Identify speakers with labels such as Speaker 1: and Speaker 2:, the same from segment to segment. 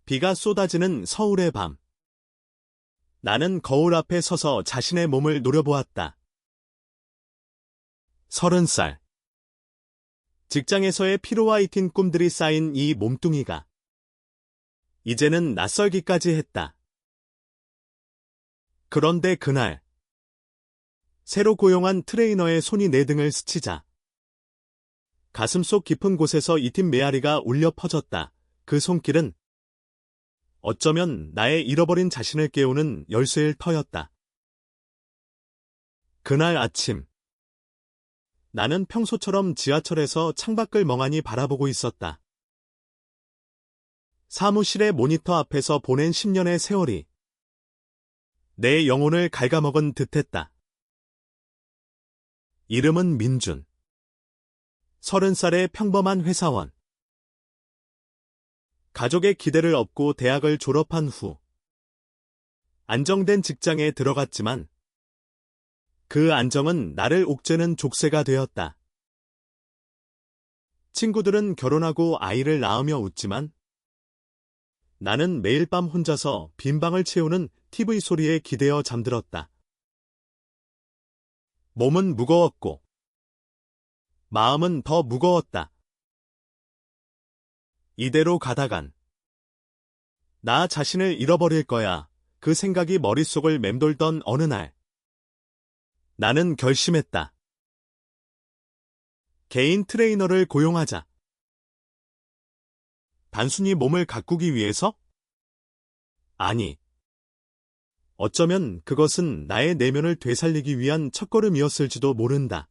Speaker 1: 비가 쏟아지는 서울의 밤. 나는 거울 앞에 서서 자신의 몸을 노려보았다. 30살. 직장에서의 피로와 익힌 꿈들이 쌓인 이 몸뚱이가 이제는 낯설기까지 했다. 그런데 그날 새로 고용한 트레이너의 손이 내 등을 스치자 가슴속 깊은 곳에서 익힌 메아리가 울려 퍼졌다. 그 손길은 어쩌면 나의 잃어버린 자신을 깨우는 열쇠일 터였다. 그날 아침 나는 평소처럼 지하철에서 창밖을 멍하니 바라보고 있었다. 사무실의 모니터 앞에서 보낸 10년의 세월이 내 영혼을 갉아먹은 듯했다. 이름은 민준. 30살의 평범한 회사원. 가족의 기대를 업고 대학을 졸업한 후 안정된 직장에 들어갔지만 그 안정은 나를 옥죄는 족쇄가 되었다. 친구들은 결혼하고 아이를 낳으며 웃지만 나는 매일 밤 혼자서 빈 방을 채우는 TV 소리에 기대어 잠들었다. 몸은 무거웠고 마음은 더 무거웠다. 이대로 가다간 나 자신을 잃어버릴 거야. 그 생각이 머릿속을 맴돌던 어느 날 나는 결심했다. 개인 트레이너를 고용하자. 단순히 몸을 가꾸기 위해서? 아니. 어쩌면 그것은 나의 내면을 되살리기 위한 첫걸음이었을지도 모른다.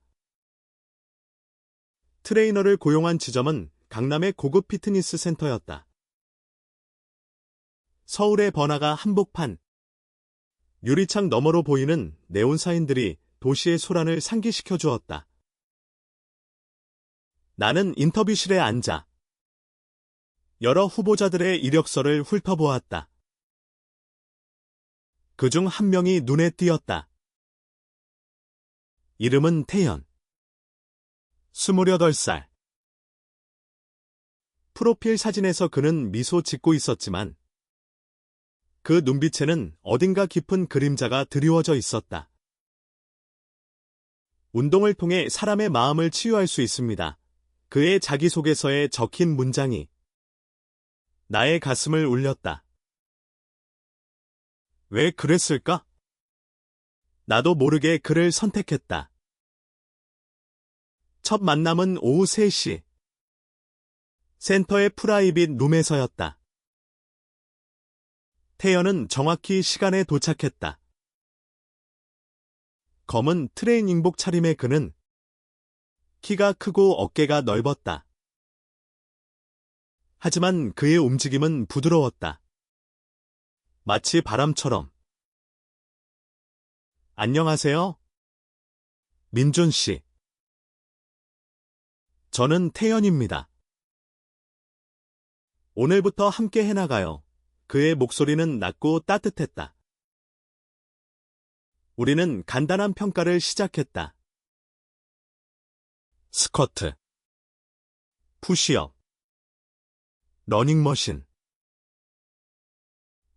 Speaker 1: 트레이너를 고용한 지점은 강남의 고급 피트니스 센터였다. 서울의 번화가 한복판. 유리창 너머로 보이는 네온 사인들이 도시의 소란을 상기시켜 주었다. 나는 인터뷰실에 앉아 여러 후보자들의 이력서를 훑어보았다. 그중 한 명이 눈에 띄었다. 이름은 태연. 28살. 프로필 사진에서 그는 미소 짓고 있었지만 그 눈빛에는 어딘가 깊은 그림자가 드리워져 있었다. 운동을 통해 사람의 마음을 치유할 수 있습니다. 그의 자기소개서에 적힌 문장이 나의 가슴을 울렸다. 왜 그랬을까? 나도 모르게 그를 선택했다. 첫 만남은 오후 3시. 센터의 프라이빗 룸에서였다. 태연은 정확히 시간에 도착했다. 검은 트레이닝복 차림의 그는 키가 크고 어깨가 넓었다. 하지만 그의 움직임은 부드러웠다. 마치 바람처럼. 안녕하세요. 민준 씨. 저는 태연입니다. 오늘부터 함께 해나가요. 그의 목소리는 낮고 따뜻했다. 우리는 간단한 평가를 시작했다. 스쿼트, 푸시업, 러닝머신.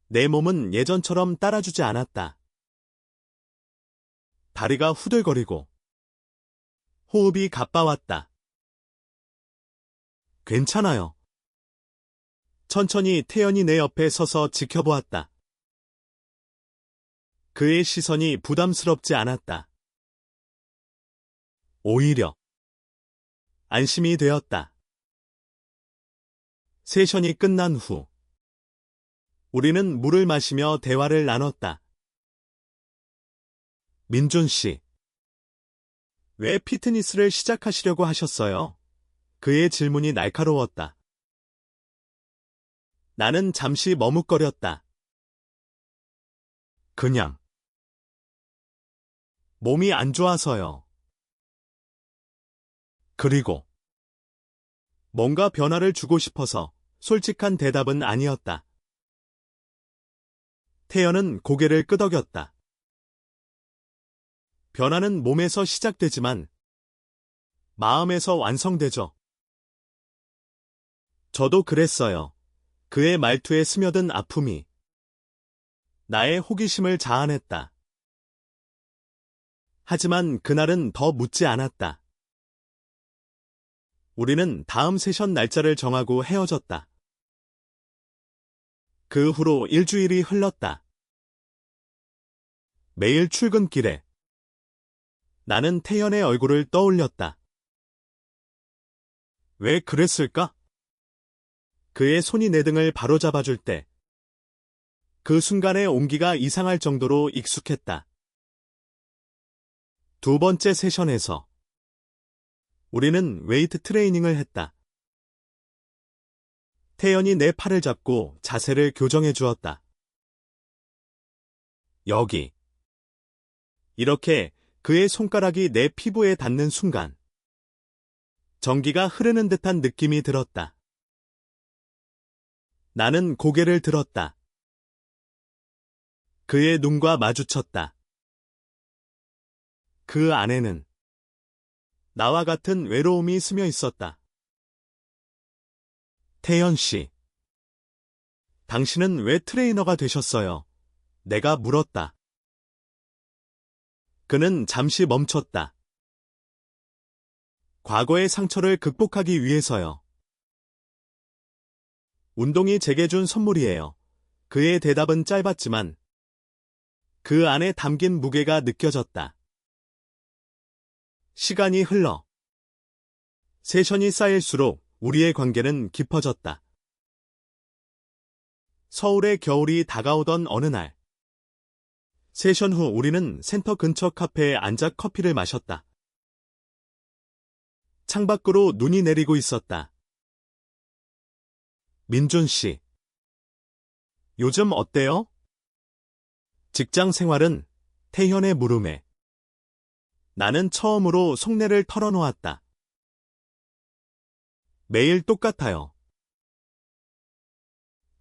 Speaker 1: 내 몸은 예전처럼 따라주지 않았다. 다리가 후들거리고 호흡이 가빠왔다. 괜찮아요. 천천히 태연이 내 옆에 서서 지켜보았다. 그의 시선이 부담스럽지 않았다. 오히려 안심이 되었다. 세션이 끝난 후 우리는 물을 마시며 대화를 나눴다. 민준 씨, 왜 피트니스를 시작하시려고 하셨어요? 그의 질문이 날카로웠다. 나는 잠시 머뭇거렸다. 그냥 몸이 안 좋아서요. 그리고 뭔가 변화를 주고 싶어서. 솔직한 대답은 아니었다. 태연은 고개를 끄덕였다. 변화는 몸에서 시작되지만 마음에서 완성되죠. 저도 그랬어요. 그의 말투에 스며든 아픔이 나의 호기심을 자아냈다. 하지만 그날은 더 묻지 않았다. 우리는 다음 세션 날짜를 정하고 헤어졌다. 그 후로 일주일이 흘렀다. 매일 출근길에 나는 태연의 얼굴을 떠올렸다. 왜 그랬을까? 그의 손이 내 등을 바로잡아줄 때 그 순간의 온기가 이상할 정도로 익숙했다. 두 번째 세션에서 우리는 웨이트 트레이닝을 했다. 태연이 내 팔을 잡고 자세를 교정해 주었다. 여기. 이렇게 그의 손가락이 내 피부에 닿는 순간 전기가 흐르는 듯한 느낌이 들었다. 나는 고개를 들었다. 그의 눈과 마주쳤다. 그 안에는 나와 같은 외로움이 스며 있었다. 태연 씨, 당신은 왜 트레이너가 되셨어요? 내가 물었다. 그는 잠시 멈췄다. 과거의 상처를 극복하기 위해서요. 운동이 제게 준 선물이에요. 그의 대답은 짧았지만 그 안에 담긴 무게가 느껴졌다. 시간이 흘러 세션이 쌓일수록 우리의 관계는 깊어졌다. 서울의 겨울이 다가오던 어느 날, 세션 후 우리는 센터 근처 카페에 앉아 커피를 마셨다. 창밖으로 눈이 내리고 있었다. 민준 씨, 요즘 어때요? 직장 생활은? 태현의 물음에 나는 처음으로 속내를 털어놓았다. 매일 똑같아요.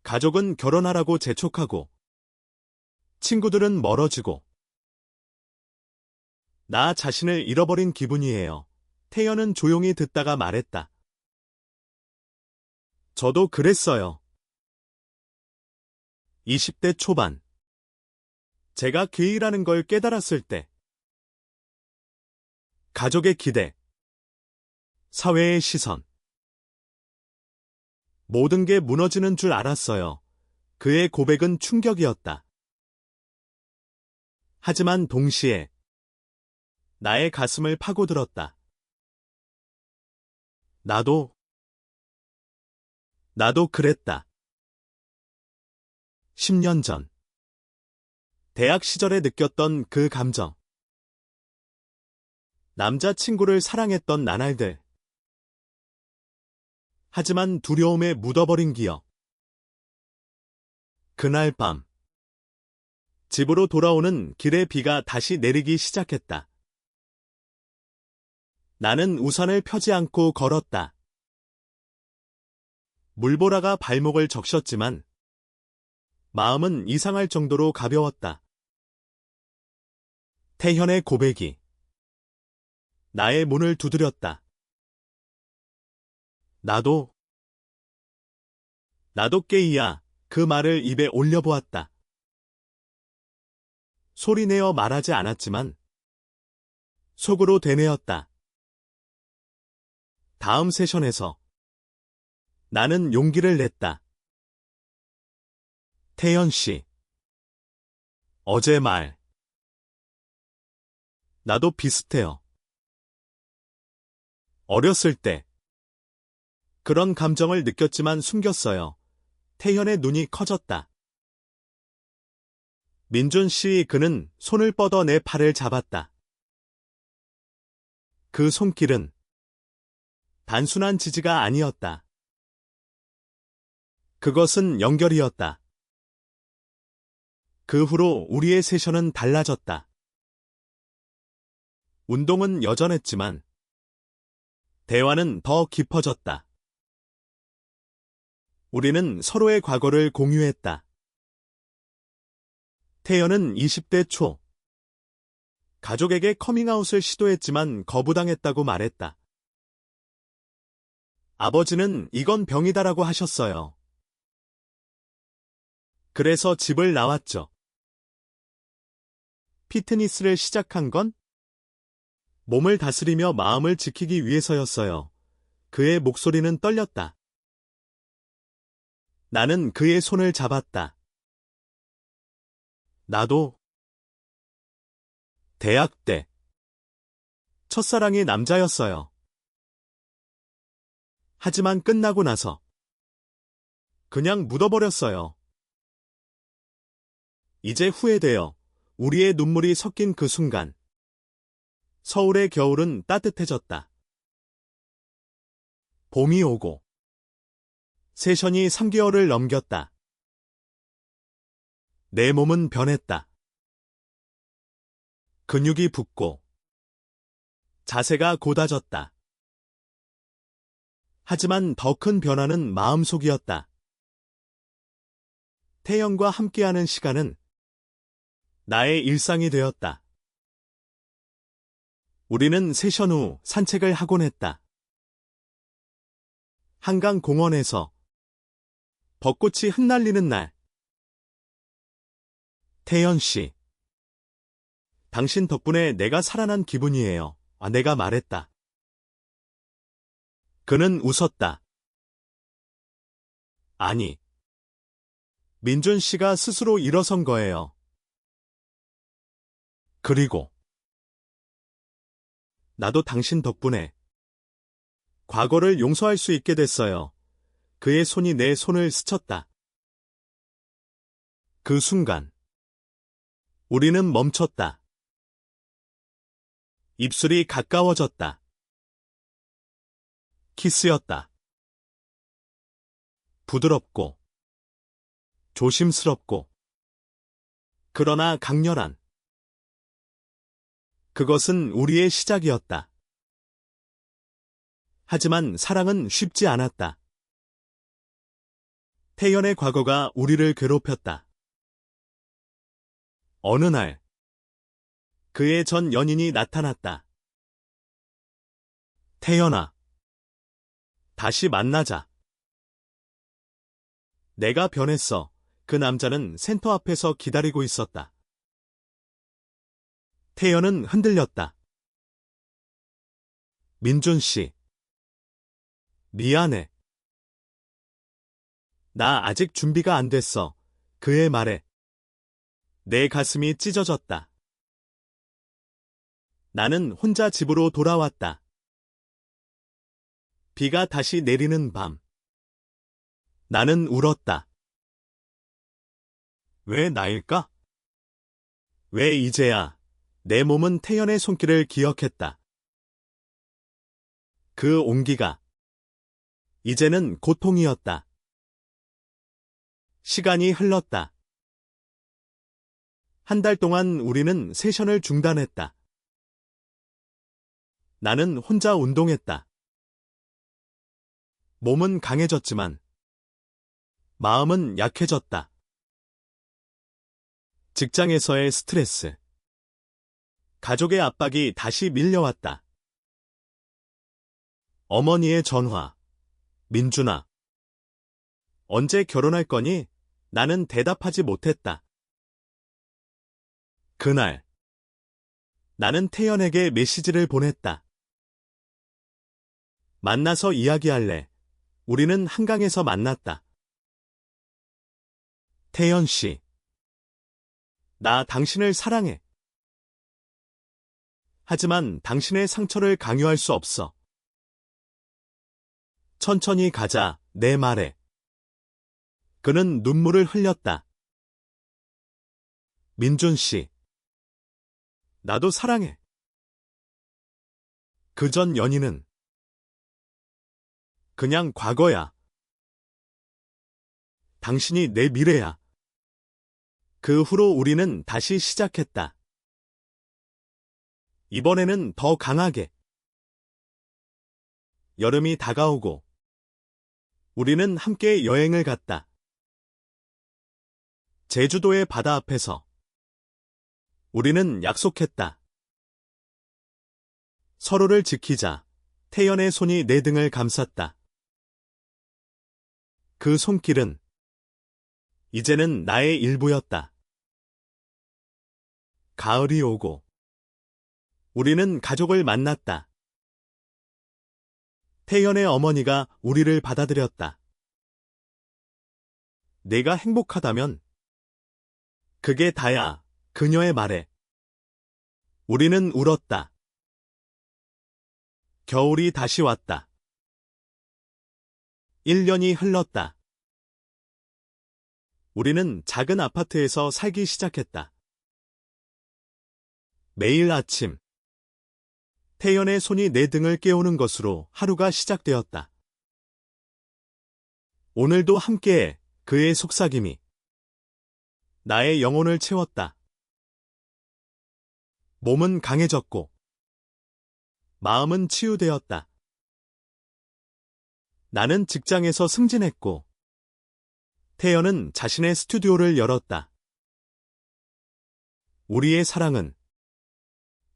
Speaker 1: 가족은 결혼하라고 재촉하고, 친구들은 멀어지고, 나 자신을 잃어버린 기분이에요. 태연은 조용히 듣다가 말했다. 저도 그랬어요. 20대 초반. 제가 괴이라는 걸 깨달았을 때, 가족의 기대, 사회의 시선, 모든 게 무너지는 줄 알았어요. 그의 고백은 충격이었다. 하지만 동시에 나의 가슴을 파고들었다. 나도 그랬다. 10년 전. 대학 시절에 느꼈던 그 감정. 남자친구를 사랑했던 나날들. 하지만 두려움에 묻어버린 기억. 그날 밤. 집으로 돌아오는 길에 비가 다시 내리기 시작했다. 나는 우산을 펴지 않고 걸었다. 물보라가 발목을 적셨지만 마음은 이상할 정도로 가벼웠다. 태현의 고백이 나의 문을 두드렸다. 나도 게이야. 그 말을 입에 올려보았다. 소리내어 말하지 않았지만 속으로 되뇌었다. 다음 세션에서 나는 용기를 냈다. 태연 씨, 어제 말. 나도 비슷해요. 어렸을 때 그런 감정을 느꼈지만 숨겼어요. 태연의 눈이 커졌다. 민준 씨, 그는 손을 뻗어 내 팔을 잡았다. 그 손길은 단순한 지지가 아니었다. 그것은 연결이었다. 그 후로 우리의 세션은 달라졌다. 운동은 여전했지만 대화는 더 깊어졌다. 우리는 서로의 과거를 공유했다. 태연은 20대 초. 가족에게 커밍아웃을 시도했지만 거부당했다고 말했다. 아버지는 이건 병이다라고 하셨어요. 그래서 집을 나왔죠. 피트니스를 시작한 건 몸을 다스리며 마음을 지키기 위해서였어요. 그의 목소리는 떨렸다. 나는 그의 손을 잡았다. 나도 대학 때 첫사랑이 남자였어요. 하지만 끝나고 나서 그냥 묻어버렸어요. 이제 후회돼요. 우리의 눈물이 섞인 그 순간. 서울의 겨울은 따뜻해졌다. 봄이 오고 세션이 3개월을 넘겼다. 내 몸은 변했다. 근육이 붓고 자세가 곧아졌다. 하지만 더 큰 변화는 마음속이었다. 태연과 함께하는 시간은 나의 일상이 되었다. 우리는 세션 후 산책을 하곤 했다. 한강 공원에서 벚꽃이 흩날리는 날. 태연 씨, 당신 덕분에 내가 살아난 기분이에요. 내가 말했다. 그는 웃었다. 아니, 민준 씨가 스스로 일어선 거예요. 그리고 나도 당신 덕분에 과거를 용서할 수 있게 됐어요. 그의 손이 내 손을 스쳤다. 그 순간 우리는 멈췄다. 입술이 가까워졌다. 키스였다. 부드럽고 조심스럽고 그러나 강렬한. 그것은 우리의 시작이었다. 하지만 사랑은 쉽지 않았다. 태연의 과거가 우리를 괴롭혔다. 어느 날 그의 전 연인이 나타났다. 태연아, 다시 만나자. 내가 변했어. 그 남자는 센터 앞에서 기다리고 있었다. 태연은 흔들렸다. 민준 씨, 미안해. 나 아직 준비가 안 됐어. 그의 말에 내 가슴이 찢어졌다. 나는 혼자 집으로 돌아왔다. 비가 다시 내리는 밤. 나는 울었다. 왜 나일까? 왜 이제야 내 몸은 태연의 손길을 기억했다. 그 온기가 이제는 고통이었다. 시간이 흘렀다. 한 달 동안 우리는 세션을 중단했다. 나는 혼자 운동했다. 몸은 강해졌지만 마음은 약해졌다. 직장에서의 스트레스, 가족의 압박이 다시 밀려왔다. 어머니의 전화, 민준아, 언제 결혼할 거니? 나는 대답하지 못했다. 그날, 나는 태연에게 메시지를 보냈다. 만나서 이야기할래. 우리는 한강에서 만났다. 태연 씨, 나 당신을 사랑해. 하지만 당신의 상처를 강요할 수 없어. 천천히 가자, 내 말에. 그는 눈물을 흘렸다. 민준 씨, 나도 사랑해. 그 전 연인은 그냥 과거야. 당신이 내 미래야. 그 후로 우리는 다시 시작했다. 이번에는 더 강하게. 여름이 다가오고 우리는 함께 여행을 갔다. 제주도의 바다 앞에서 우리는 약속했다. 서로를 지키자. 태연의 손이 내 등을 감쌌다. 그 손길은 이제는 나의 일부였다. 가을이 오고 우리는 가족을 만났다. 태연의 어머니가 우리를 받아들였다. 내가 행복하다면 그게 다야, 그녀의 말에. 우리는 울었다. 겨울이 다시 왔다. 1년이 흘렀다. 우리는 작은 아파트에서 살기 시작했다. 매일 아침, 태연의 손이 내 등을 깨우는 것으로 하루가 시작되었다. 오늘도 함께해. 그의 속삭임이 나의 영혼을 채웠다. 몸은 강해졌고 마음은 치유되었다. 나는 직장에서 승진했고 태연은 자신의 스튜디오를 열었다. 우리의 사랑은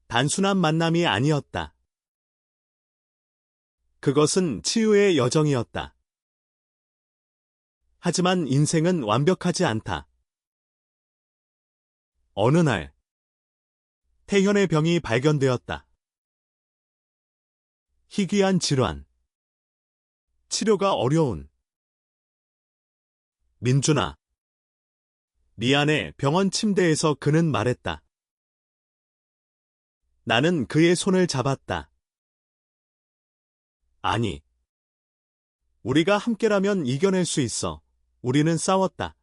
Speaker 1: 단순한 만남이 아니었다. 그것은 치유의 여정이었다. 하지만 인생은 완벽하지 않다. 어느 날, 태연의 병이 발견되었다. 희귀한 질환. 치료가 어려운. 민준아. 미안해. 병원 침대에서 그는 말했다. 나는 그의 손을 잡았다. 아니. 우리가 함께라면 이겨낼 수 있어. 우리는 싸웠다.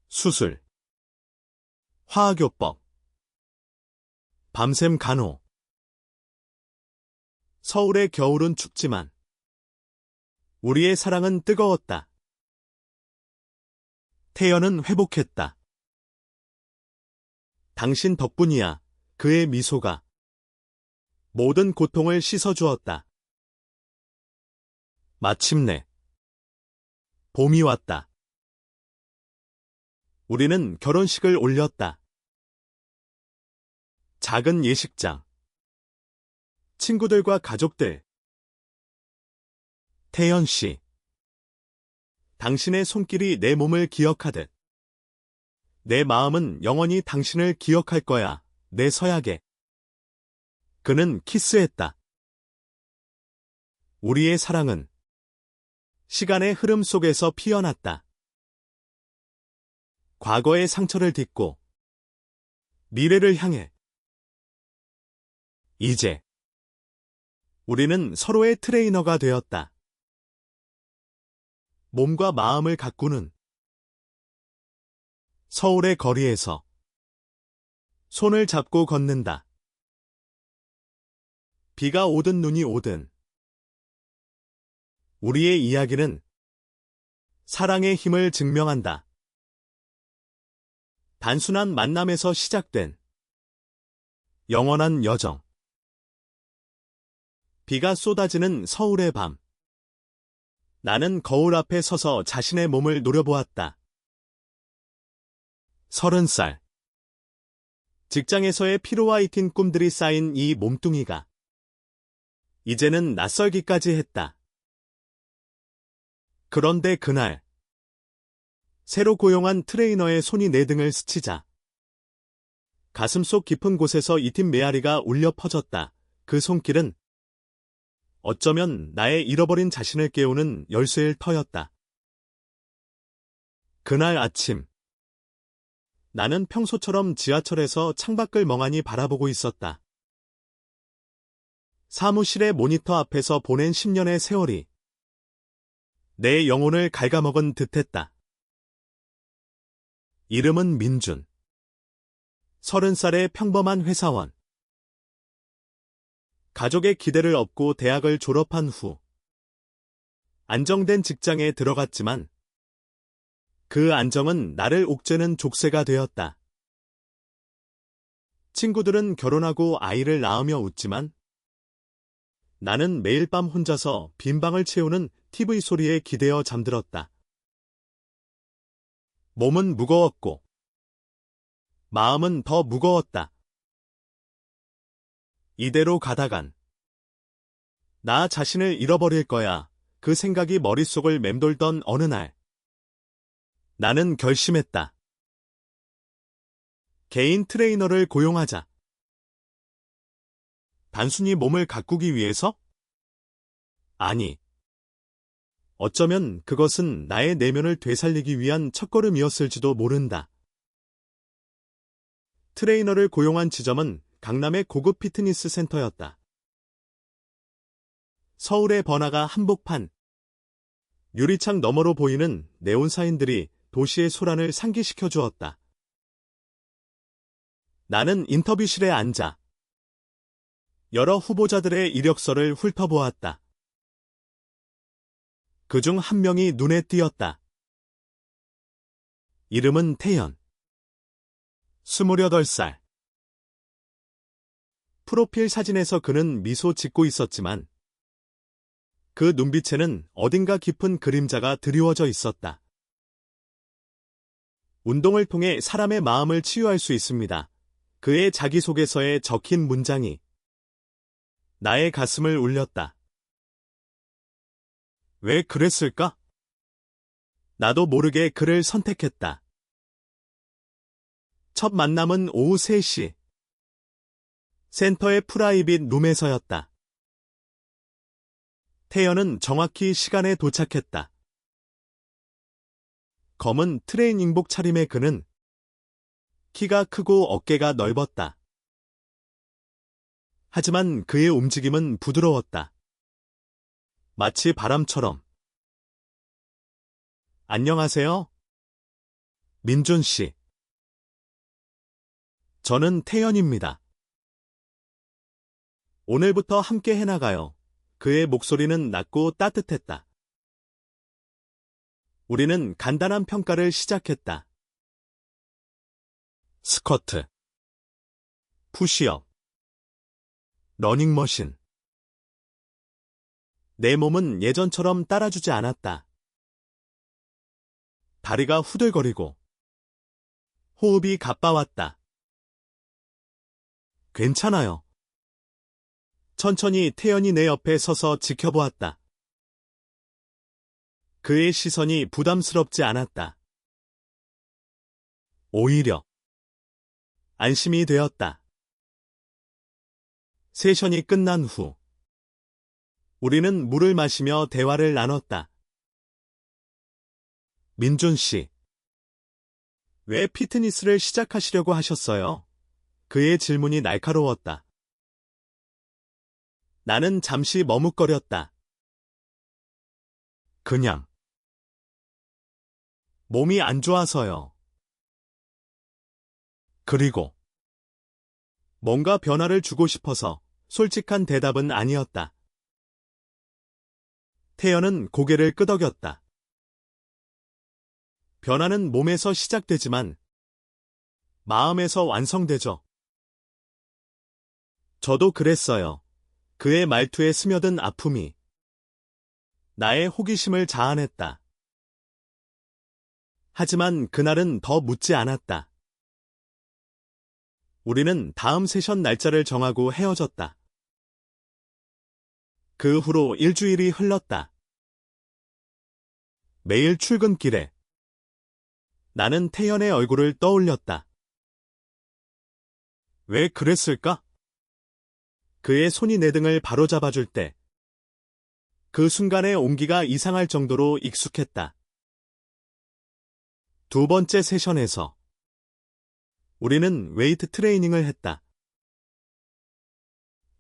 Speaker 1: 수술. 화학요법. 밤샘 간호. 서울의 겨울은 춥지만 우리의 사랑은 뜨거웠다. 태연은 회복했다. 당신 덕분이야. 그의 미소가 모든 고통을 씻어주었다. 마침내 봄이 왔다. 우리는 결혼식을 올렸다. 작은 예식장. 친구들과 가족들. 태연 씨. 당신의 손길이 내 몸을 기억하듯 내 마음은 영원히 당신을 기억할 거야. 내 서약에. 그는 키스했다. 우리의 사랑은 시간의 흐름 속에서 피어났다. 과거의 상처를 딛고 미래를 향해. 이제 우리는 서로의 트레이너가 되었다. 몸과 마음을 가꾸는. 서울의 거리에서 손을 잡고 걷는다. 비가 오든 눈이 오든 우리의 이야기는 사랑의 힘을 증명한다. 단순한 만남에서 시작된 영원한 여정. 비가 쏟아지는 서울의 밤. 나는 거울 앞에 서서 자신의 몸을 노려보았다. 30살. 직장에서의 피로와 익힌 꿈들이 쌓인 이 몸뚱이가 이제는 낯설기까지 했다. 그런데 그날 새로 고용한 트레이너의 손이 내 등을 스치자 가슴속 깊은 곳에서 익힌 메아리가 울려 퍼졌다. 그 손길은 어쩌면 나의 잃어버린 자신을 깨우는 열쇠일 터였다. 그날 아침 나는 평소처럼 지하철에서 창밖을 멍하니 바라보고 있었다. 사무실의 모니터 앞에서 보낸 10년의 세월이 내 영혼을 갉아먹은 듯했다. 이름은 민준. 30살의 평범한 회사원. 가족의 기대를 업고 대학을 졸업한 후 안정된 직장에 들어갔지만 그 안정은 나를 옥죄는 족쇄가 되었다. 친구들은 결혼하고 아이를 낳으며 웃지만 나는 매일 밤 혼자서 빈 방을 채우는 TV 소리에 기대어 잠들었다. 몸은 무거웠고 마음은 더 무거웠다. 이대로 가다간 나 자신을 잃어버릴 거야. 그 생각이 머릿속을 맴돌던 어느 날 나는 결심했다. 개인 트레이너를 고용하자. 단순히 몸을 가꾸기 위해서? 아니. 어쩌면 그것은 나의 내면을 되살리기 위한 첫걸음이었을지도 모른다. 트레이너를 고용한 지점은 강남의 고급 피트니스 센터였다. 서울의 번화가 한복판. 유리창 너머로 보이는 네온 사인들이 도시의 소란을 상기시켜 주었다. 나는 인터뷰실에 앉아 여러 후보자들의 이력서를 훑어보았다. 그중 한 명이 눈에 띄었다. 이름은 태연. 28살. 프로필 사진에서 그는 미소 짓고 있었지만 그 눈빛에는 어딘가 깊은 그림자가 드리워져 있었다. 운동을 통해 사람의 마음을 치유할 수 있습니다. 그의 자기소개서에 적힌 문장이 나의 가슴을 울렸다. 왜 그랬을까? 나도 모르게 그를 선택했다. 첫 만남은 오후 3시. 센터의 프라이빗 룸에서였다. 태연은 정확히 시간에 도착했다. 검은 트레이닝복 차림의 그는 키가 크고 어깨가 넓었다. 하지만 그의 움직임은 부드러웠다. 마치 바람처럼. 안녕하세요. 민준 씨. 저는 태연입니다. 오늘부터 함께 해나가요. 그의 목소리는 낮고 따뜻했다. 우리는 간단한 평가를 시작했다. 스쿼트, 푸시업, 러닝머신. 내 몸은 예전처럼 따라주지 않았다. 다리가 후들거리고 호흡이 가빠왔다. 괜찮아요. 천천히 태연이 내 옆에 서서 지켜보았다. 그의 시선이 부담스럽지 않았다. 오히려 안심이 되었다. 세션이 끝난 후 우리는 물을 마시며 대화를 나눴다. 민준 씨, 왜 피트니스를 시작하시려고 하셨어요? 그의 질문이 날카로웠다. 나는 잠시 머뭇거렸다. 그냥. 몸이 안 좋아서요. 그리고 뭔가 변화를 주고 싶어서. 솔직한 대답은 아니었다. 태연은 고개를 끄덕였다. 변화는 몸에서 시작되지만 마음에서 완성되죠. 저도 그랬어요. 그의 말투에 스며든 아픔이 나의 호기심을 자아냈다. 하지만 그날은 더 묻지 않았다. 우리는 다음 세션 날짜를 정하고 헤어졌다. 그 후로 일주일이 흘렀다. 매일 출근길에 나는 태연의 얼굴을 떠올렸다. 왜 그랬을까? 그의 손이 내 등을 바로잡아줄 때 그 순간의 온기가 이상할 정도로 익숙했다. 두 번째 세션에서 우리는 웨이트 트레이닝을 했다.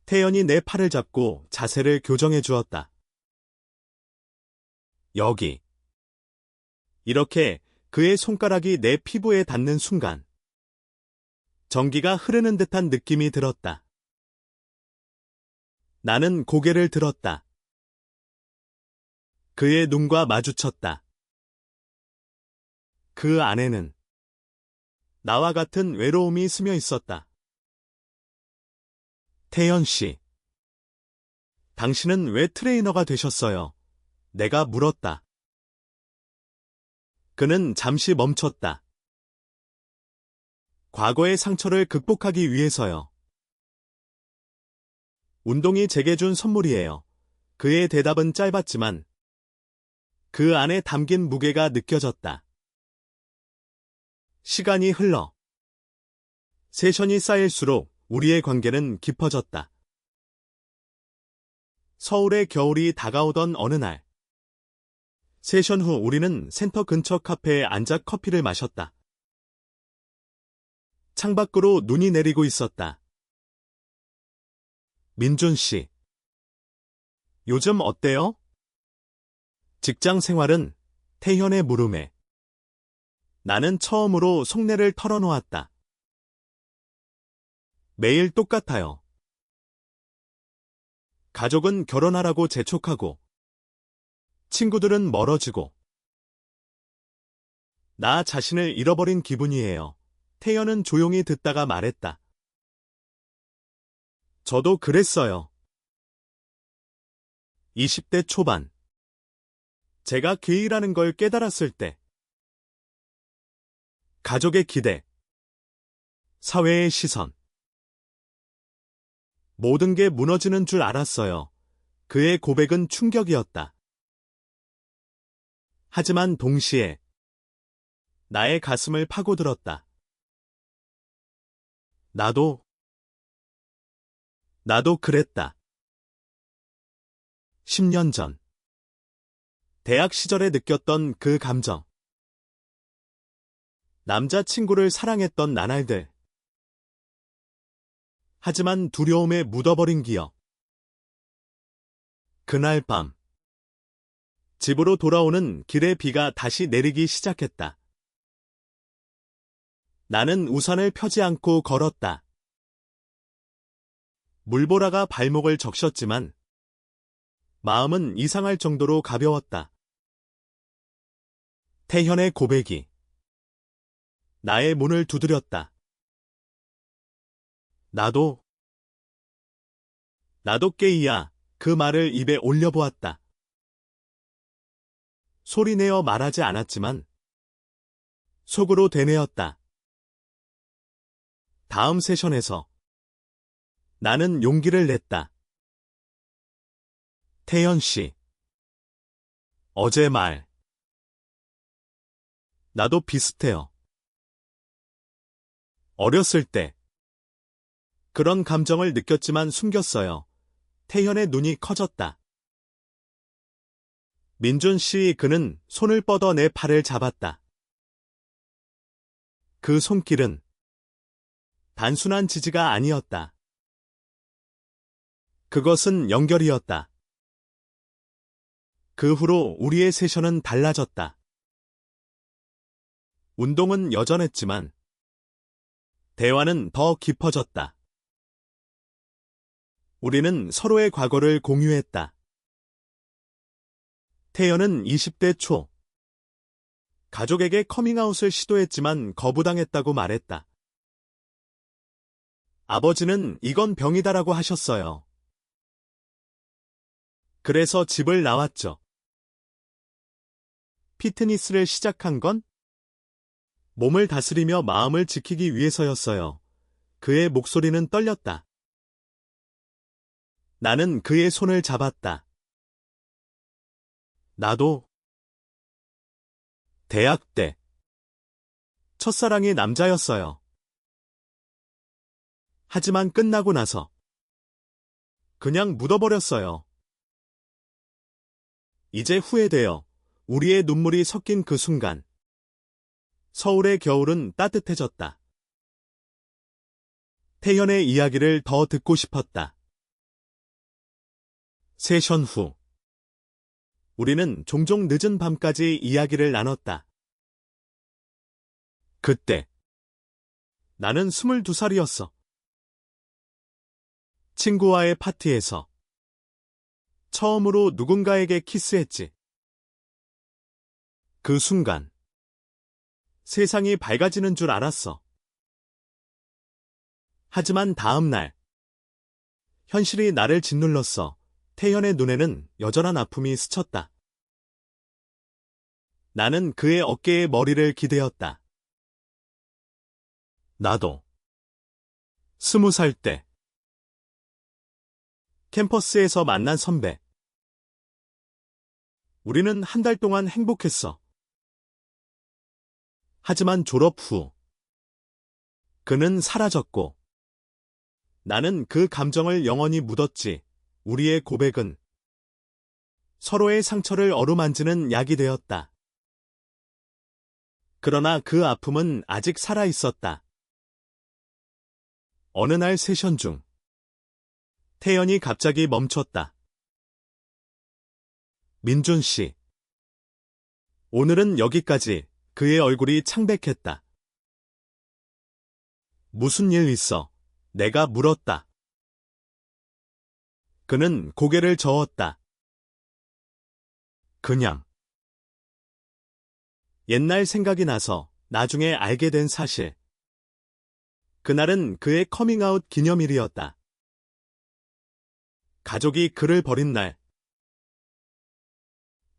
Speaker 1: 태연이 내 팔을 잡고 자세를 교정해 주었다. 여기. 이렇게 그의 손가락이 내 피부에 닿는 순간 전기가 흐르는 듯한 느낌이 들었다. 나는 고개를 들었다. 그의 눈과 마주쳤다. 그 안에는 나와 같은 외로움이 스며 있었다. 태연 씨, 당신은 왜 트레이너가 되셨어요? 내가 물었다. 그는 잠시 멈췄다. 과거의 상처를 극복하기 위해서요. 운동이 제게 준 선물이에요. 그의 대답은 짧았지만 그 안에 담긴 무게가 느껴졌다. 시간이 흘러 세션이 쌓일수록 우리의 관계는 깊어졌다. 서울의 겨울이 다가오던 어느 날, 세션 후 우리는 센터 근처 카페에 앉아 커피를 마셨다. 창밖으로 눈이 내리고 있었다. 민준 씨, 요즘 어때요? 직장 생활은? 태현의 물음에 나는 처음으로 속내를 털어놓았다. 매일 똑같아요. 가족은 결혼하라고 재촉하고, 친구들은 멀어지고, 나 자신을 잃어버린 기분이에요. 태연은 조용히 듣다가 말했다. 저도 그랬어요. 20대 초반. 제가 게이라는 걸 깨달았을 때. 가족의 기대, 사회의 시선. 모든 게 무너지는 줄 알았어요. 그의 고백은 충격이었다. 하지만 동시에 나의 가슴을 파고들었다. 나도 그랬다. 10년 전. 대학 시절에 느꼈던 그 감정. 남자친구를 사랑했던 나날들. 하지만 두려움에 묻어버린 기억. 그날 밤. 집으로 돌아오는 길에 비가 다시 내리기 시작했다. 나는 우산을 펴지 않고 걸었다. 물보라가 발목을 적셨지만 마음은 이상할 정도로 가벼웠다. 태현의 고백이 나의 문을 두드렸다. 나도 게이야. 그 말을 입에 올려보았다. 소리내어 말하지 않았지만 속으로 되뇌었다. 다음 세션에서 나는 용기를 냈다. 태연 씨, 어제 말. 나도 비슷해요. 어렸을 때 그런 감정을 느꼈지만 숨겼어요. 태현의 눈이 커졌다. 민준 씨, 그는 손을 뻗어 내 팔을 잡았다. 그 손길은 단순한 지지가 아니었다. 그것은 연결이었다. 그 후로 우리의 세션은 달라졌다. 운동은 여전했지만 대화는 더 깊어졌다. 우리는 서로의 과거를 공유했다. 태연은 20대 초. 가족에게 커밍아웃을 시도했지만 거부당했다고 말했다. 아버지는 이건 병이다라고 하셨어요. 그래서 집을 나왔죠. 피트니스를 시작한 건 몸을 다스리며 마음을 지키기 위해서였어요. 그의 목소리는 떨렸다. 나는 그의 손을 잡았다. 나도 대학 때 첫사랑이 남자였어요. 하지만 끝나고 나서 그냥 묻어버렸어요. 이제 후회돼요. 우리의 눈물이 섞인 그 순간 서울의 겨울은 따뜻해졌다. 태연의 이야기를 더 듣고 싶었다. 세션 후 우리는 종종 늦은 밤까지 이야기를 나눴다. 그때 나는 22살이었어. 친구와의 파티에서 처음으로 누군가에게 키스했지. 그 순간 세상이 밝아지는 줄 알았어. 하지만 다음 날 현실이 나를 짓눌렀어. 태연의 눈에는 여전한 아픔이 스쳤다. 나는 그의 어깨에 머리를 기대었다. 나도 20살 때 캠퍼스에서 만난 선배. 우리는 한 달 동안 행복했어. 하지만 졸업 후 그는 사라졌고 나는 그 감정을 영원히 묻었지. 우리의 고백은 서로의 상처를 어루만지는 약이 되었다. 그러나 그 아픔은 아직 살아 있었다. 어느 날 세션 중 태연이 갑자기 멈췄다. 민준 씨. 오늘은 여기까지. 그의 얼굴이 창백했다. 무슨 일 있어? 내가 물었다. 그는 고개를 저었다. 그냥. 옛날 생각이 나서 나중에 알게 된 사실. 그날은 그의 커밍아웃 기념일이었다. 가족이 그를 버린 날.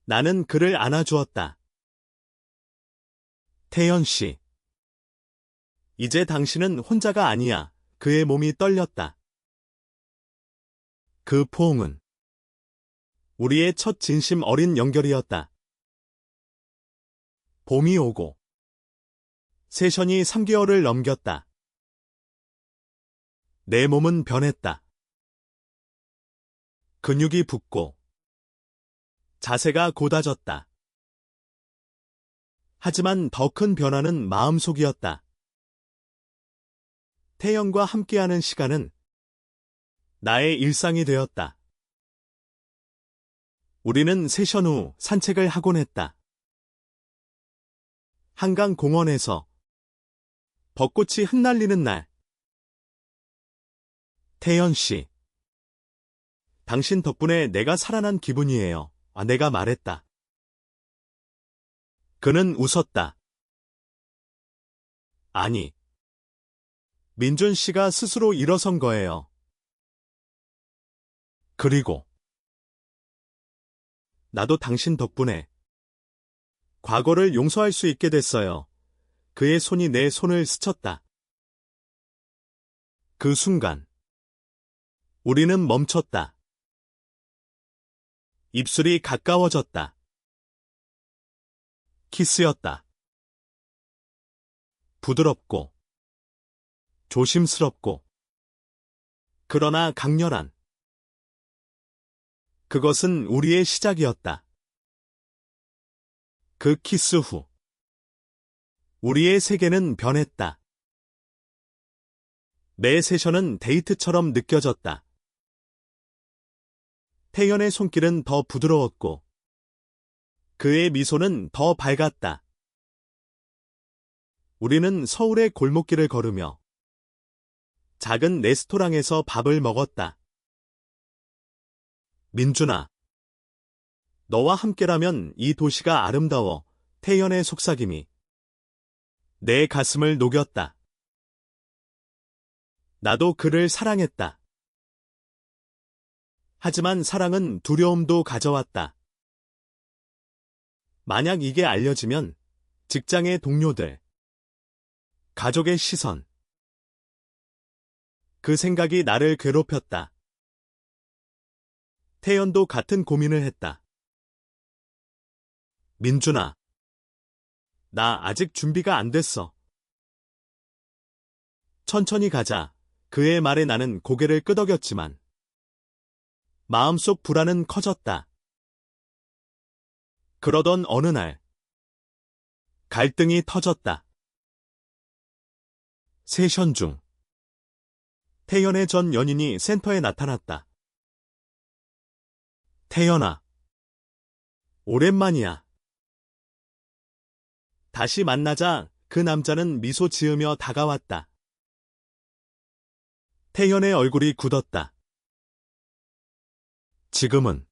Speaker 1: 나는 그를 안아주었다. 태연 씨. 이제 당신은 혼자가 아니야. 그의 몸이 떨렸다. 그 포옹은 우리의 첫 진심 어린 연결이었다. 봄이 오고 세션이 3개월을 넘겼다. 내 몸은 변했다. 근육이 붓고 자세가 곧아졌다. 하지만 더 큰 변화는 마음속이었다. 태연과 함께하는 시간은 나의 일상이 되었다. 우리는 세션 후 산책을 하곤 했다. 한강 공원에서 벚꽃이 흩날리는 날. 태연 씨. 당신 덕분에 내가 살아난 기분이에요. 내가 말했다. 그는 웃었다. 아니. 민준 씨가 스스로 일어선 거예요. 그리고 나도 당신 덕분에 과거를 용서할 수 있게 됐어요. 그의 손이 내 손을 스쳤다. 그 순간 우리는 멈췄다. 입술이 가까워졌다. 키스였다. 부드럽고 조심스럽고 그러나 강렬한. 그것은 우리의 시작이었다. 그 키스 후 우리의 세계는 변했다. 매 세션은 데이트처럼 느껴졌다. 태연의 손길은 더 부드러웠고 그의 미소는 더 밝았다. 우리는 서울의 골목길을 걸으며 작은 레스토랑에서 밥을 먹었다. 민준아. 너와 함께라면 이 도시가 아름다워. 태연의 속삭임이 내 가슴을 녹였다. 나도 그를 사랑했다. 하지만 사랑은 두려움도 가져왔다. 만약 이게 알려지면 직장의 동료들, 가족의 시선, 그 생각이 나를 괴롭혔다. 태연도 같은 고민을 했다. 민준아, 나 아직 준비가 안 됐어. 천천히 가자. 그의 말에 나는 고개를 끄덕였지만 마음속 불안은 커졌다. 그러던 어느 날 갈등이 터졌다. 세션 중 태연의 전 연인이 센터에 나타났다. 태연아, 오랜만이야. 다시 만나자. 그 남자는 미소 지으며 다가왔다. 태연의 얼굴이 굳었다. 지금은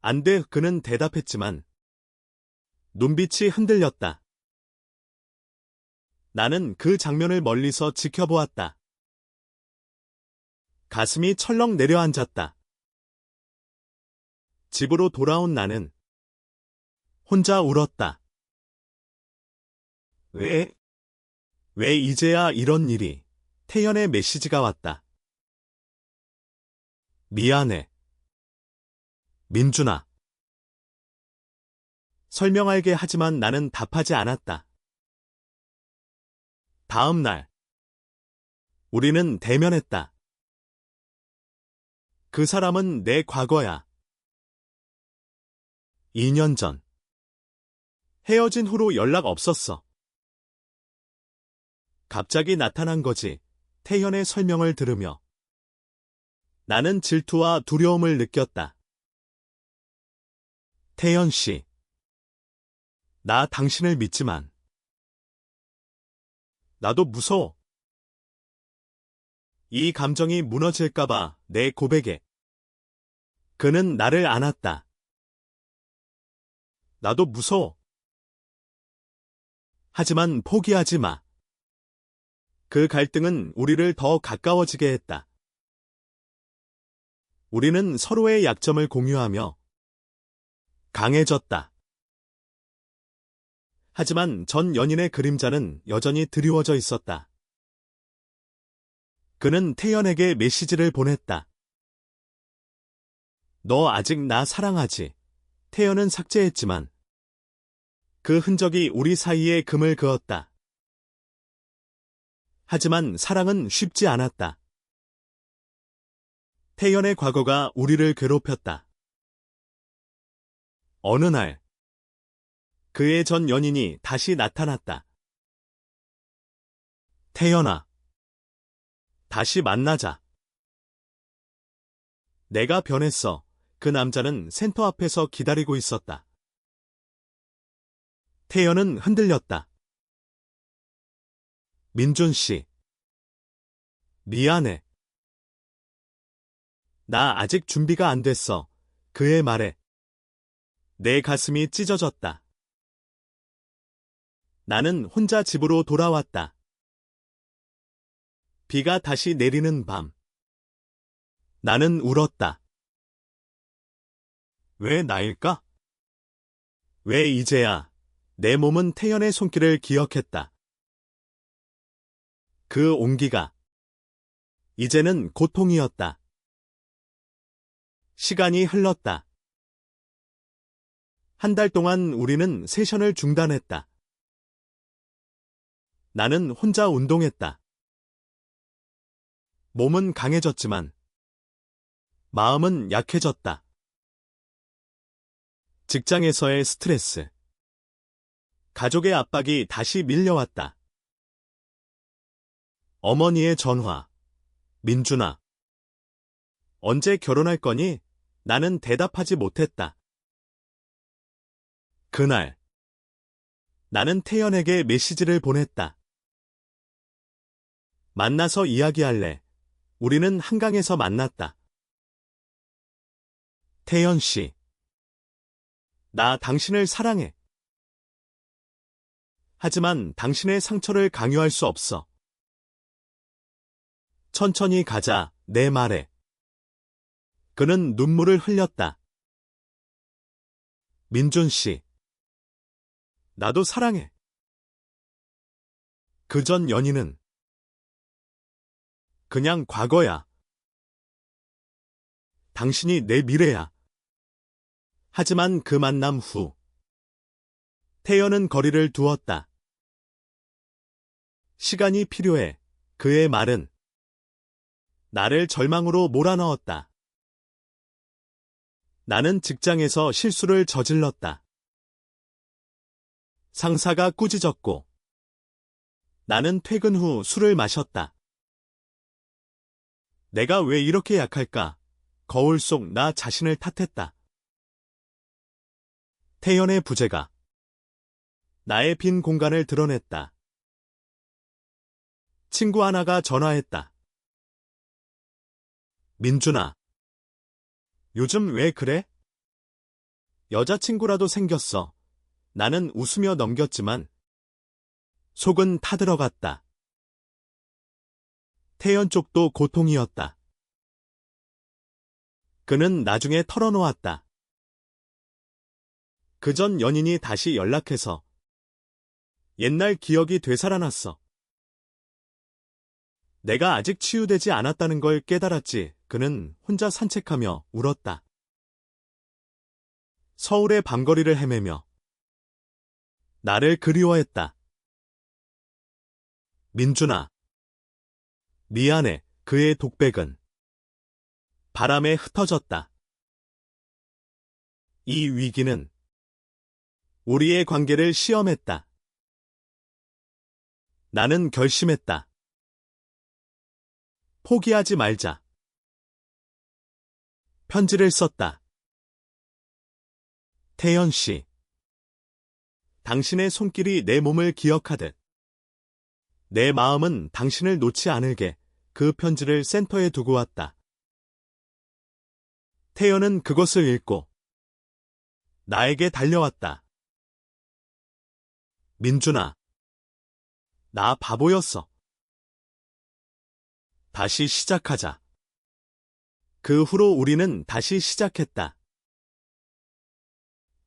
Speaker 1: 안 돼. 그는 대답했지만 눈빛이 흔들렸다. 나는 그 장면을 멀리서 지켜보았다. 가슴이 철렁 내려앉았다. 집으로 돌아온 나는 혼자 울었다. 왜 이제야 이런 일이? 태연의 메시지가 왔다. 미안해. 민준아. 설명할게 하지만 나는 답하지 않았다. 다음 날, 우리는 대면했다. 그 사람은 내 과거야. 2년 전. 헤어진 후로 연락 없었어. 갑자기 나타난 거지. 태현의 설명을 들으며. 나는 질투와 두려움을 느꼈다. 태연 씨. 나 당신을 믿지만. 나도 무서워. 이 감정이 무너질까봐 내 고백에. 그는 나를 안았다. 나도 무서워. 하지만 포기하지 마. 그 갈등은 우리를 더 가까워지게 했다. 우리는 서로의 약점을 공유하며 강해졌다. 하지만 전 연인의 그림자는 여전히 드리워져 있었다. 그는 태연에게 메시지를 보냈다. 너 아직 나 사랑하지? 태연은 삭제했지만 그 흔적이 우리 사이에 금을 그었다. 하지만 사랑은 쉽지 않았다. 태연의 과거가 우리를 괴롭혔다. 어느 날, 그의 전 연인이 다시 나타났다. 태연아, 다시 만나자. 내가 변했어. 그 남자는 센터 앞에서 기다리고 있었다. 태연은 흔들렸다. 민준 씨. 미안해. 나 아직 준비가 안 됐어. 그의 말에 내 가슴이 찢어졌다. 나는 혼자 집으로 돌아왔다. 비가 다시 내리는 밤. 나는 울었다. 왜 나일까? 왜 이제야 내 몸은 태연의 손길을 기억했다. 그 온기가 이제는 고통이었다. 시간이 흘렀다. 한 달 동안 우리는 세션을 중단했다. 나는 혼자 운동했다. 몸은 강해졌지만 마음은 약해졌다. 직장에서의 스트레스, 가족의 압박이 다시 밀려왔다. 어머니의 전화. 민준아, 언제 결혼할 거니? 나는 대답하지 못했다. 그날, 나는 태연에게 메시지를 보냈다. 만나서 이야기할래. 우리는 한강에서 만났다. 태연 씨, 나 당신을 사랑해. 하지만 당신의 상처를 강요할 수 없어. 천천히 가자, 내 말에. 그는 눈물을 흘렸다. 민준 씨, 나도 사랑해. 그 전 연인은 그냥 과거야. 당신이 내 미래야. 하지만 그 만남 후, 태연은 거리를 두었다. 시간이 필요해. 그의 말은 나를 절망으로 몰아넣었다. 나는 직장에서 실수를 저질렀다. 상사가 꾸짖었고, 나는 퇴근 후 술을 마셨다. 내가 왜 이렇게 약할까? 거울 속 나 자신을 탓했다. 태연의 부재가 나의 빈 공간을 드러냈다. 친구 하나가 전화했다. 민준아, 요즘 왜 그래? 여자친구라도 생겼어. 나는 웃으며 넘겼지만 속은 타들어갔다. 태연 쪽도 고통이었다. 그는 나중에 털어놓았다. 그 전 연인이 다시 연락해서 옛날 기억이 되살아났어. 내가 아직 치유되지 않았다는 걸 깨달았지. 그는 혼자 산책하며 울었다. 서울의 밤거리를 헤매며 나를 그리워했다. 민준아. 미안해. 그의 독백은 바람에 흩어졌다. 이 위기는 우리의 관계를 시험했다. 나는 결심했다. 포기하지 말자. 편지를 썼다. 태연 씨. 당신의 손길이 내 몸을 기억하듯 내 마음은 당신을 놓지 않을게. 그 편지를 센터에 두고 왔다. 태연은 그것을 읽고 나에게 달려왔다. 민준아. 나 바보였어. 다시 시작하자. 그 후로 우리는 다시 시작했다.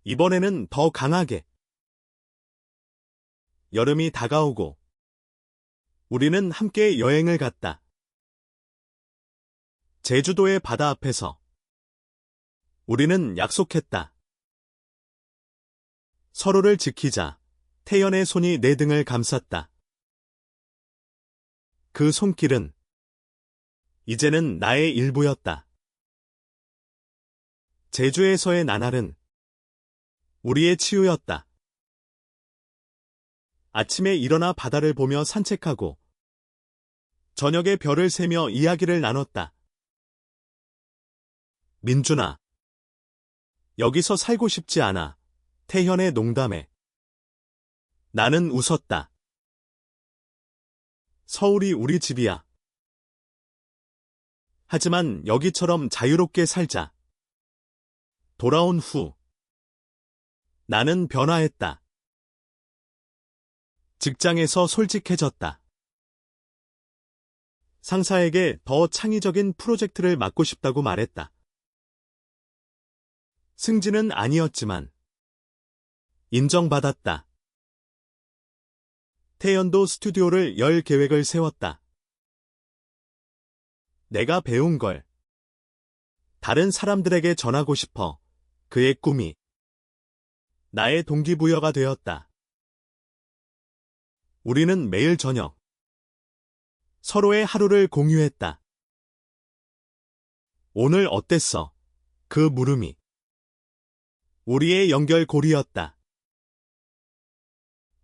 Speaker 1: 이번에는 더 강하게. 여름이 다가오고 우리는 함께 여행을 갔다. 제주도의 바다 앞에서 우리는 약속했다. 서로를 지키자. 태연의 손이 내 등을 감쌌다. 그 손길은 이제는 나의 일부였다. 제주에서의 나날은 우리의 치유였다. 아침에 일어나 바다를 보며 산책하고 저녁에 별을 세며 이야기를 나눴다. 민준아. 여기서 살고 싶지 않아. 태현의 농담에 나는 웃었다. 서울이 우리 집이야. 하지만 여기처럼 자유롭게 살자. 돌아온 후 나는 변화했다. 직장에서 솔직해졌다. 상사에게 더 창의적인 프로젝트를 맡고 싶다고 말했다. 승진은 아니었지만 인정받았다. 태연도 스튜디오를 열 계획을 세웠다. 내가 배운 걸 다른 사람들에게 전하고 싶어. 그의 꿈이 나의 동기부여가 되었다. 우리는 매일 저녁 서로의 하루를 공유했다. 오늘 어땠어? 그 물음이 우리의 연결고리였다.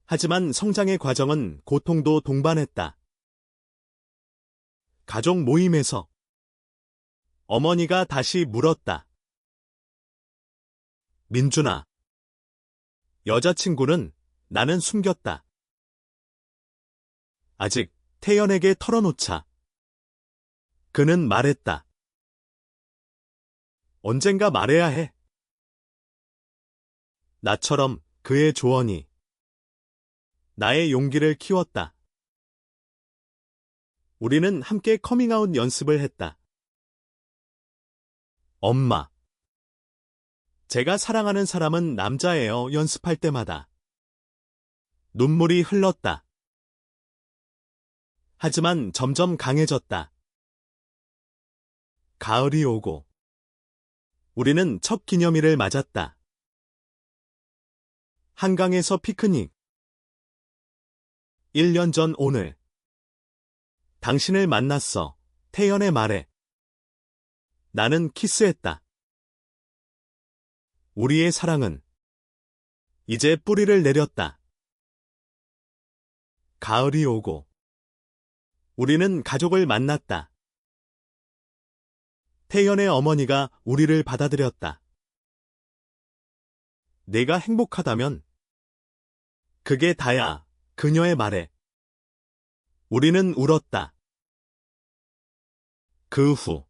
Speaker 1: 하지만 성장의 과정은 고통도 동반했다. 가족 모임에서 어머니가 다시 물었다. 민준아. 여자친구는 나는 숨겼다. 아직 태연에게 털어놓자. 그는 말했다. 언젠가 말해야 해. 나처럼 그의 조언이 나의 용기를 키웠다. 우리는 함께 커밍아웃 연습을 했다. 엄마. 제가 사랑하는 사람은 남자예요. 연습할 때마다 눈물이 흘렀다. 하지만 점점 강해졌다. 가을이 오고 우리는 첫 기념일을 맞았다. 한강에서 피크닉. 1년 전 오늘 당신을 만났어. 태연의 말에 나는 키스했다. 우리의 사랑은 이제 뿌리를 내렸다. 가을이 오고 우리는 가족을 만났다. 태연의 어머니가 우리를 받아들였다. 내가 행복하다면 그게 다야. 그녀의 말에 우리는 울었다. 그 후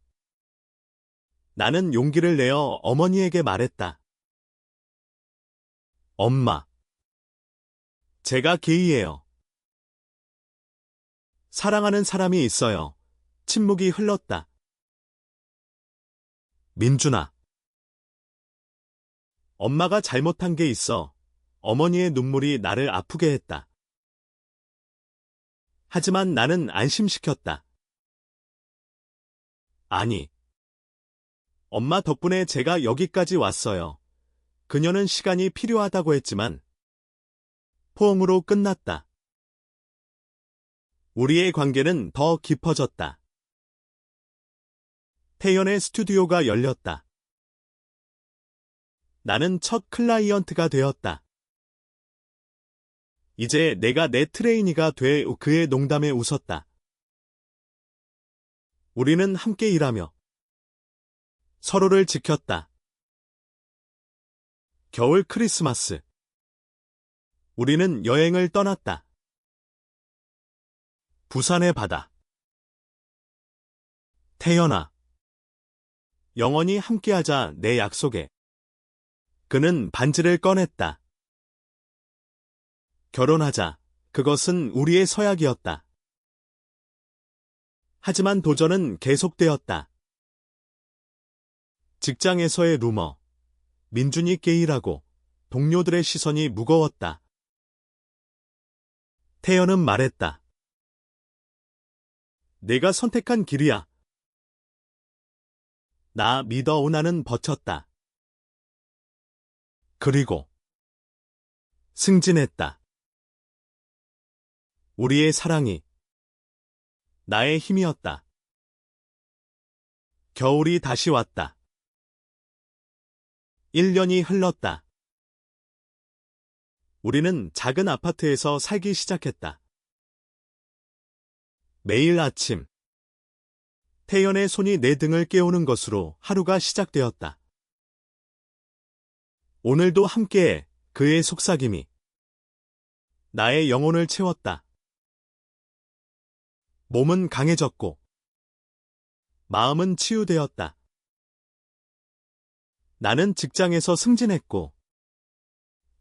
Speaker 1: 나는 용기를 내어 어머니에게 말했다. 엄마. 제가 게이예요. 사랑하는 사람이 있어요. 침묵이 흘렀다. 민준아. 엄마가 잘못한 게 있어. 어머니의 눈물이 나를 아프게 했다. 하지만 나는 안심시켰다. 아니. 엄마 덕분에 제가 여기까지 왔어요. 그녀는 시간이 필요하다고 했지만 포옹으로 끝났다. 우리의 관계는 더 깊어졌다. 태연의 스튜디오가 열렸다. 나는 첫 클라이언트가 되었다. 이제 내가 내 트레이니가 돼. 그의 농담에 웃었다. 우리는 함께 일하며 서로를 지켰다. 겨울 크리스마스. 우리는 여행을 떠났다. 부산의 바다. 태연아. 영원히 함께하자 내 약속에. 그는 반지를 꺼냈다. 결혼하자. 그것은 우리의 서약이었다. 하지만 도전은 계속되었다. 직장에서의 루머, 민준이 게이라고 동료들의 시선이 무거웠다. 태연은 말했다. 내가 선택한 길이야. 나 믿어. 나는 버텼다. 그리고 승진했다. 우리의 사랑이 나의 힘이었다. 겨울이 다시 왔다. 1년이 흘렀다. 우리는 작은 아파트에서 살기 시작했다. 매일 아침, 태연의 손이 내 등을 깨우는 것으로 하루가 시작되었다. 오늘도 함께해. 그의 속삭임이 나의 영혼을 채웠다. 몸은 강해졌고 마음은 치유되었다. 나는 직장에서 승진했고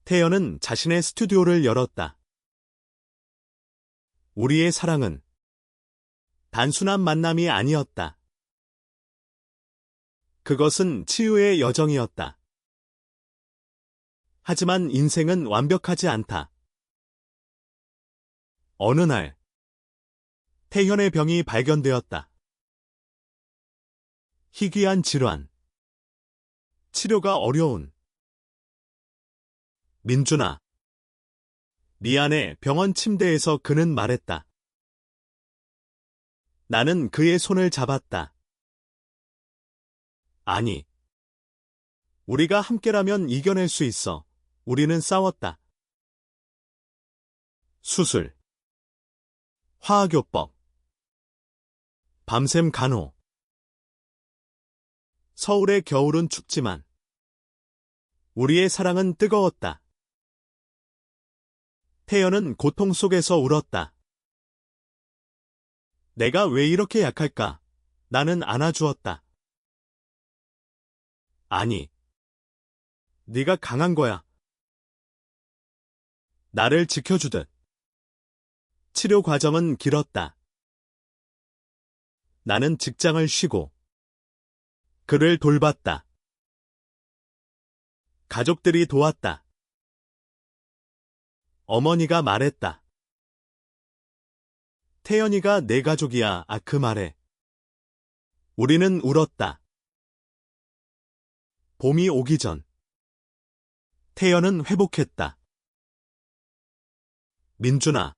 Speaker 1: 태연은 자신의 스튜디오를 열었다. 우리의 사랑은 단순한 만남이 아니었다. 그것은 치유의 여정이었다. 하지만 인생은 완벽하지 않다. 어느 날, 태연의 병이 발견되었다. 희귀한 질환. 치료가 어려운. 민준아. 미안해. 병원 침대에서 그는 말했다. 나는 그의 손을 잡았다. 아니. 우리가 함께라면 이겨낼 수 있어. 우리는 싸웠다. 수술. 화학요법. 밤샘 간호. 서울의 겨울은 춥지만 우리의 사랑은 뜨거웠다. 태연은 고통 속에서 울었다. 내가 왜 이렇게 약할까? 나는 안아주었다. 아니. 네가 강한 거야. 나를 지켜주듯. 치료 과정은 길었다. 나는 직장을 쉬고 그를 돌봤다. 가족들이 도왔다. 어머니가 말했다. 태연이가 내 가족이야. 그 말에 우리는 울었다. 봄이 오기 전 태연은 회복했다. 민준아.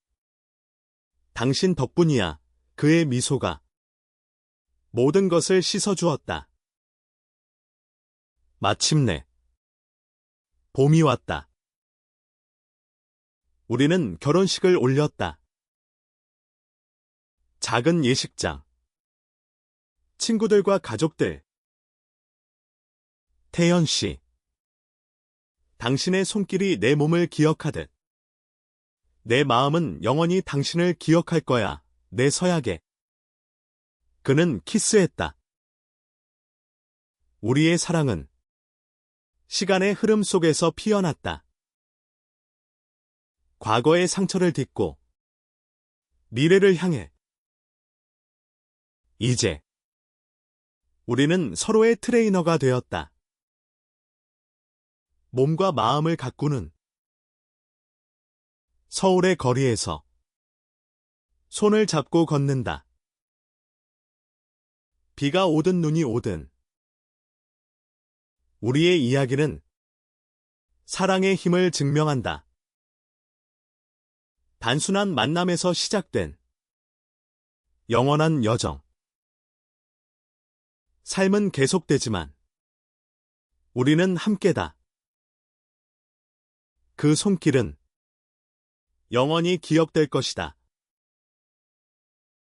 Speaker 1: 당신 덕분이야. 그의 미소가 모든 것을 씻어주었다. 마침내 봄이 왔다. 우리는 결혼식을 올렸다. 작은 예식장. 친구들과 가족들. 태연 씨. 당신의 손길이 내 몸을 기억하듯 내 마음은 영원히 당신을 기억할 거야. 내 서약에. 그는 키스했다. 우리의 사랑은 시간의 흐름 속에서 피어났다. 과거의 상처를 딛고 미래를 향해. 이제 우리는 서로의 트레이너가 되었다. 몸과 마음을 가꾸는. 서울의 거리에서 손을 잡고 걷는다. 비가 오든 눈이 오든 우리의 이야기는 사랑의 힘을 증명한다. 단순한 만남에서 시작된 영원한 여정. 삶은 계속되지만 우리는 함께다. 그 손길은 영원히 기억될 것이다.